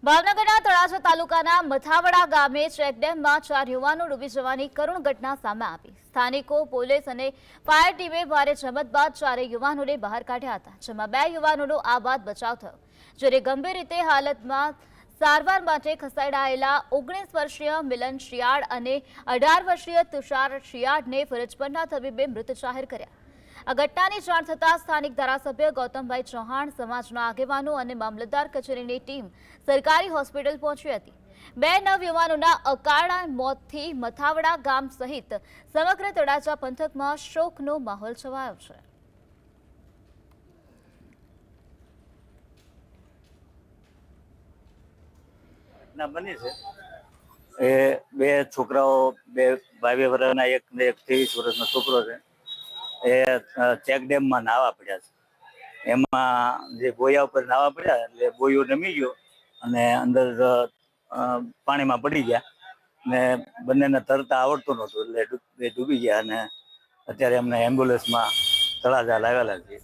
ભાવનગરના તળાજા તાલુકાના મથાવડા ગામે ચેકડેમમાં 4 યુવાનો ડૂબી જવાની કરુણ ઘટના સામે આવી। સ્થાનિકો, પોલીસ અને ફાયર ટીમે ભારે જહેમત બાદ 4 યુવાનોને બહાર કાઢ્યા હતા, જેમાં 2 યુવાનોનો આ બાદ બચાવ થયો, જ્યારે ગંભીર રીતે હાલતમાં સારવાર માટે ખસેડાયેલા 19 વર્ષીય મિલન શિયાળ અને 18 વર્ષીય તુષાર શિયાળને ફરજ પરના તબીબે મૃત જાહેર કર્યા। આ ઘટનાની જાણ થતાં સ્થાનિક ધારાસભ્ય ગૌતમભાઈ ચૌહાણ, સમાજના આગેવાનો અને મામલતદાર કચેરીની ટીમ સરકારી હોસ્પિટલ પહોંચી હતી। 2 નવયુવાનોના અકાળા મોતથી મથાવડા ગામ સહિત સમગ્ર તળાજા પંથકમાં શોકનો માહોલ છવાયો છે। બની છે એ 2 છોકરાઓ, 2 22 વર્ષના, એક 23 વર્ષનો છોકરો છે। એ ચેક ડેમમાં નાવા પડ્યા છે। એમાં જે બોયા ઉપર નાવા પડ્યા એટલે બોયો નમી ગયો અને અંદર પાણીમાં પડી ગયા ને બંનેને તરતા આવડતું નહોતું એટલે ડૂબી ગયા અને અત્યારે અમને એમ્બ્યુલન્સમાં તળાજા લાવેલા છે।